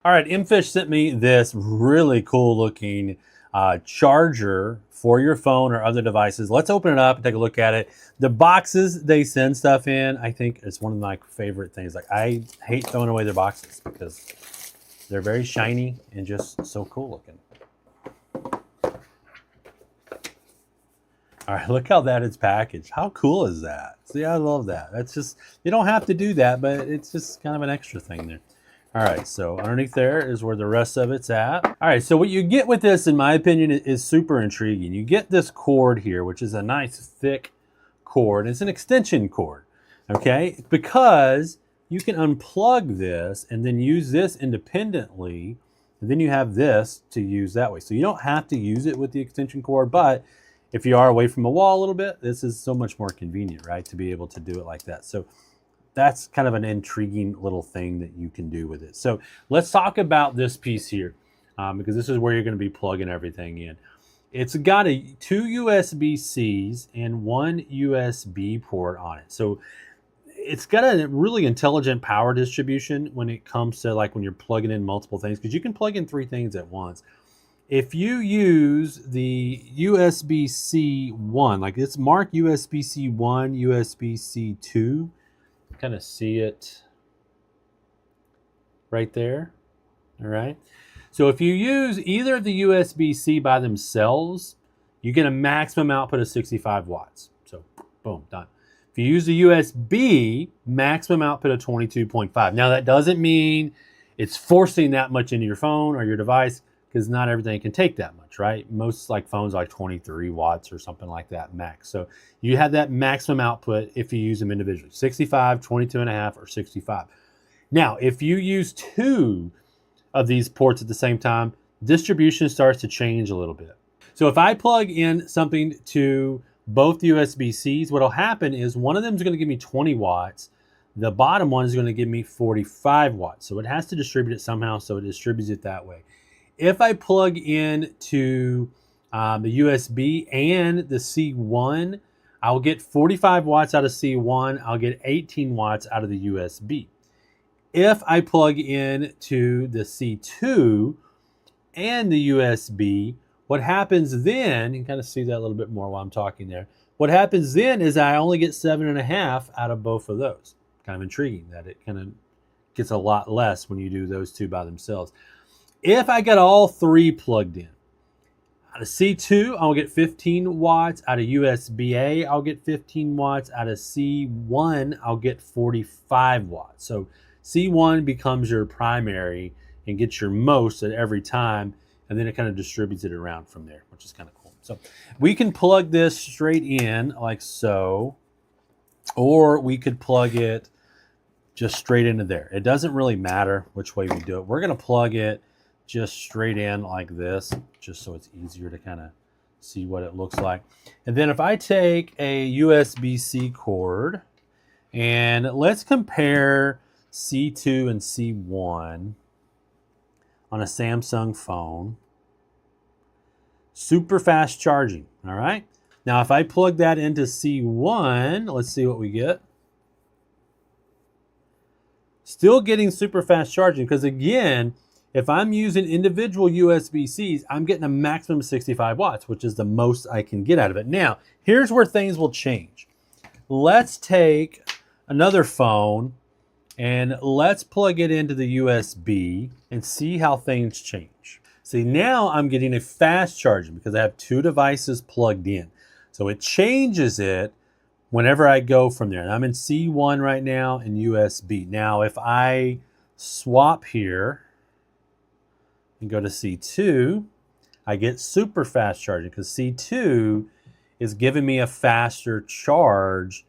All right, MFish sent me this really cool looking charger for your phone or other devices. Let's open it up and take a look at it. The boxes they send stuff in, I think it's one of my favorite things. Like, I hate throwing away their boxes because they're very shiny and just so cool looking. All right, look how that is packaged. How cool is that? See, I love that. That's just, you don't have to do that, but it's just kind of an extra thing there. All right, so underneath there is where the rest of it's at. All right, so what you get with this, in my opinion, is super intriguing. You get this cord here, which is a nice thick cord. It's an extension cord, okay? Because you can unplug this and then use this independently, and then you have this to use that way. So you don't have to use it with the extension cord, but if you are away from a wall a little bit, this is so much more convenient, right, to be able to do it like that. So that's kind of an intriguing little thing that you can do with it. So let's talk about this piece here, because this is where you're going to be plugging everything in. It's got two USB-Cs and one USB port on it. So it's got a really intelligent power distribution when it comes to, like, when you're plugging in multiple things, because you can plug in 3 things at once. If you use the USB-C 1, like it's marked USB-C 1, USB-C 2, kind of see it right there. All right. So if you use either of the USB-C by themselves, you get a maximum output of 65 watts. So boom, done. If you use the USB, maximum output of 22.5. Now that doesn't mean it's forcing that much into your phone or your device, because not everything can take that much, right? Most like phones like 23 watts or something like that max. So you have that maximum output if you use them individually, 65, 22.5, or 65. Now, if you use 2 of these ports at the same time, distribution starts to change a little bit. So if I plug in something to both USB-Cs, what'll happen is one of them is going to give me 20 watts. The bottom one is going to give me 45 watts. So it has to distribute it somehow, so it distributes it that way. If I plug in to the USB and the C1, I'll get 45 watts out of C1. I'll get 18 watts out of the USB. If I plug in to the C2 and the USB, what happens then, you can kind of see that a little bit more while I'm talking there. What happens then is I only get 7.5 out of both of those. Kind of intriguing that it kind of gets a lot less when you do those 2 by themselves. If I get all 3 plugged in, out of C2, I'll get 15 watts. Out of USB-A, I'll get 15 watts. Out of C1, I'll get 45 watts. So C1 becomes your primary and gets your most at every time, and then it kind of distributes it around from there, which is kind of cool. So we can plug this straight in like so, or we could plug it just straight into there. It doesn't really matter which way we do it. We're going to plug it just straight in like this, just so it's easier to kind of see what it looks like. And then if I take a USB-C cord, and let's compare C2 and C1 on a Samsung phone. Super fast charging, all right? Now if I plug that into C1, let's see what we get. Still getting super fast charging, because again, if I'm using individual USB-Cs, I'm getting a maximum of 65 watts, which is the most I can get out of it. Now, here's where things will change. Let's take another phone and let's plug it into the USB and see how things change. See, now I'm getting a fast charging because I have 2 devices plugged in. So it changes it whenever I go from there. And I'm in C1 right now and USB. Now, if I swap here and go to C2, I get super fast charging because C2 is giving me a faster charge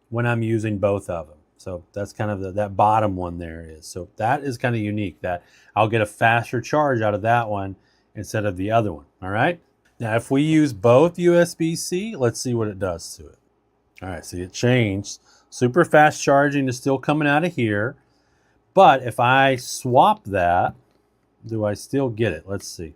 when I'm using both of them. So that's kind of that bottom one there is. So that is kind of unique, that I'll get a faster charge out of that one instead of the other one, all right? Now, if we use both USB-C, let's see what it does to it. All right, see, it changed. Super fast charging is still coming out of here. But if I swap that, do I still get it? Let's see.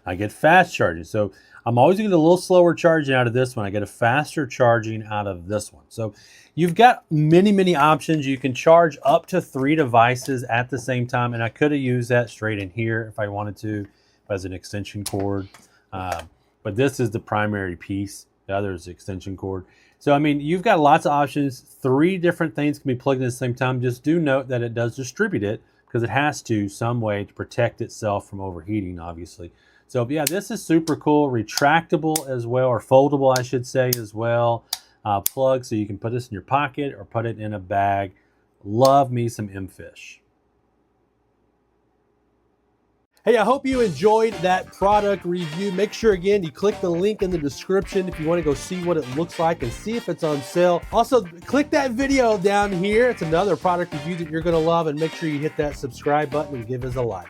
I get fast charging. So I'm always going to get a little slower charging out of this one. I get a faster charging out of this one. So you've got many, many options. You can charge up to 3 devices at the same time. And I could have used that straight in here if I wanted to, as an extension cord. But this is the primary piece. The other is the extension cord. So, I mean, you've got lots of options. 3 different things can be plugged in at the same time. Just do note that it does distribute it because it has to some way to protect itself from overheating, obviously. So yeah, this is super cool. Retractable as well, or foldable, I should say, as well. Plug, so you can put this in your pocket or put it in a bag. Love me some MFish. Hey, I hope you enjoyed that product review. Make sure, again, you click the link in the description if you want to go see what it looks like and see if it's on sale. Also, click that video down here. It's another product review that you're going to love, and make sure you hit that subscribe button and give us a like.